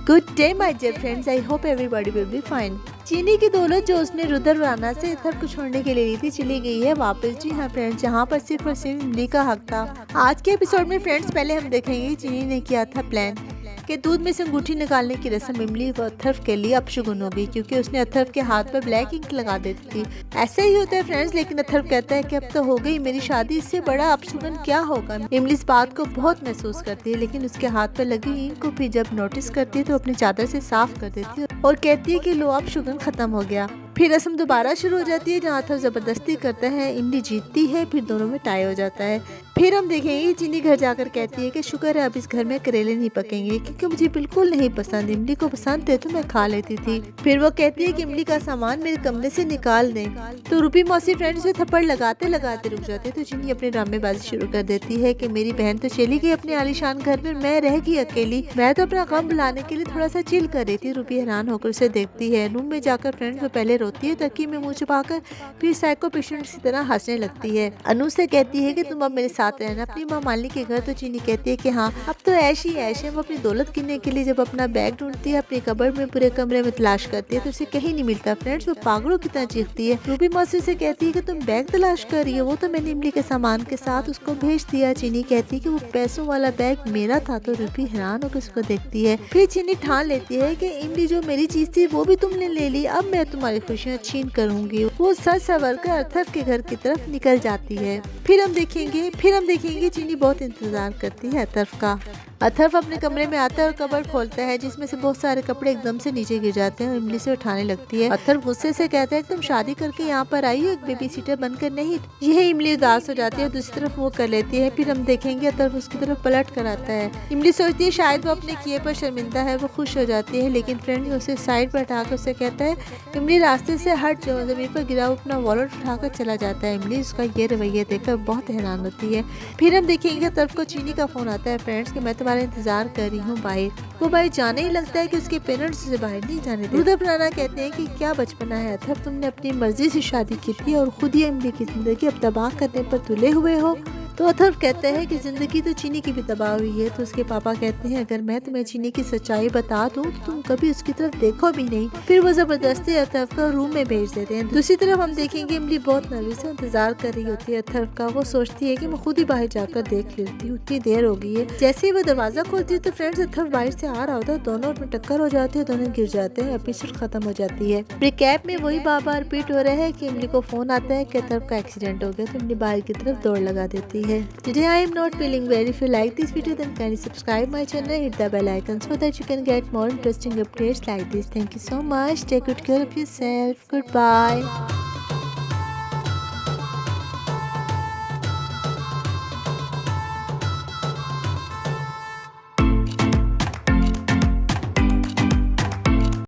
Good day my dear friends, I hope everybody will be fine. चीनी की दौलत जो उसने रुद्रवाना से इथर को छोड़ने के लिए ली थी, चली गई है वापस। जी हाँ फ्रेंड्स, जहाँ पर सिर्फ और सिर्फ इमली का हक था। आज के एपिसोड में फ्रेंड्स पहले हम देखेंगे चीनी ने किया था प्लान कि दूध में से अंगूठी निकालने की रस्म इमली व अथर्व के लिए अपशगुन हो गई, क्योंकि उसने अथर्व के हाथ पर ब्लैक इंक लगा देती थी। ऐसा ही होता है फ्रेंड्स, लेकिन अथर्व कहता है कि अब तो हो गई मेरी शादी, इससे बड़ा अपशगुन क्या होगा। इमली इस बात को बहुत महसूस करती है, लेकिन उसके हाथ पर लगी इंक को भी जब नोटिस करती है तो अपनी चादर से साफ कर देती है और कहती है कि लो अब शुगन खत्म हो गया। फिर रस्म दोबारा शुरू हो जाती है, जहाँ अथर्व जबरदस्ती करता है, इमली जीतती है, फिर दोनों में टाई हो जाता है। फिर हम देखेंगे चीनी घर जाकर कहती है कि शुक्र है अब इस घर में करेले नहीं पकेंगे, क्योंकि मुझे बिल्कुल नहीं पसंद, इमली को पसंद थे तो मैं खा लेती थी। फिर वो कहती है कि इमली का सामान मेरे कमरे से निकाल दें, तो रूपी मौसी फ्रेंड्स में थप्पड़ लगाते लगाते रुक जाते हैं। तो चीनी अपनी ड्रामेबाजी शुरू कर देती है कि मेरी बहन तो चली गई अपने आलीशान घर में, मैं रह गई अकेली, मैं तो अपना गम भुलाने के लिए थोड़ा सा चिल कर रही थी। रूपी हैरान होकर उसे देखती है। रूम में जाकर फ्रेंड्स वो पहले रोती है तकिए में मुंह छुपाकर, फिर साइको पेशेंट की तरह हंसने लगती है। अनु से कहती है कि तुम अब मेरे साथ रहना अपनी माँ मालिनी के घर। तो चीनी कहती है कि हाँ अब तो ऐश ही ऐश है। वो अपनी दौलत गिनने के लिए जब अपना बैग ढूंढती है, अपने कबर्ड में पूरे कमरे में तलाश करती है तो उसे कहीं नहीं मिलता। फ्रेंड्स वो पागलों की तरह चीखती है। रूबी मौसी से कहती है कि तुम बैग तलाश कर रही हो, वो तो मैंने इमली के सामान के साथ उसको भेज दिया। चीनी कहती है कि वो पैसों वाला बैग मेरा था। तो रूबी हैरान होकर उसको देखती है। फिर चीनी ठान लेती है कि इमली जो मेरी चीज थी वो भी तुमने ले ली, अब मैं तुम्हारी खुशियाँ छीन करूंगी। वो सच सवर कर अथर्व के घर की तरफ निकल जाती है। फिर हम देखेंगे चीनी बहुत इंतजार करती है अथर्व का। अथर्व अपने कमरे में आता है और कबर्ड खोलता है, जिसमें से बहुत सारे कपड़े एकदम से नीचे गिर जाते हैं और इमली से उठाने लगती है। अथर्व गुस्से से कहता है तुम शादी करके यहाँ पर आई हो, एक बेबी सीटर बनकर नहीं। यह इमली उदास हो जाती है और दूसरी तरफ वो कर लेती है। फिर हम देखेंगे अथर्व उसकी तरफ पलट कर आता है। इमली सोचती है शायद वो अपने किए पर शर्मिंदा है, वो खुश हो जाती है, लेकिन फ्रेंड उसे साइड पर हटाकर उसे कहता है इमली रास्ते से हट जाओ। जमीन पर गिरा अपना वॉलेट उठाकर चला जाता है। इमली उसका ये रवैया देखकर बहुत हैरान होती है। फिर हम देखेंगे अथर्व को चीनी का फोन आता है फ्रेंड्स कि मैं तुम्हारा इंतजार कर रही हूँ बाहर। वो भाई जाने ही लगता है कि उसके पेरेंट्स उसे बाहर नहीं जाने देते। रुद्रवाना कहते हैं कि क्या बचपना है अथर्व, तुमने अपनी मर्जी से शादी की थी और खुद ही इमली की जिंदगी अब तबाह करने पर तुले हुए हो। तो अथर्व कहता है कि जिंदगी तो चीनी की भी तबाह हुई है। तो उसके पापा कहते हैं अगर मैं तुम्हें चीनी की सच्चाई बता दूं तो तुम कभी उसकी तरफ देखो भी नहीं। फिर वो जबरदस्ती अथर्व को रूम में भेज देते हैं। दूसरी तरफ हम देखेंगे इमली बहुत नर्वस है, इंतजार कर रही होती है अथर्व का। वो सोचती है कि मैं खुद ही बाहर जाकर देख लेती हूँ, इतनी देर हो गई है। जैसे ही वो दरवाजा खोलती है तो फ्रेंड्स अथर्व बाहर से आ रहा होता है, दोनों में टक्कर हो जाती है, दोनों गिर जाते हैं, एपिसोड खत्म हो जाती है। रिकैप में वही बार बार रिपीट हो रहा है कि इमली को फोन आता है कि अथर्व का एक्सीडेंट हो गया, तो इमली बाहर की तरफ दौड़ लगा देती है। Today I am not feeling well. If you like this video then kindly subscribe my channel and hit the bell icon so that you can get more interesting updates like this. Thank you so much. Take good care of yourself. Goodbye.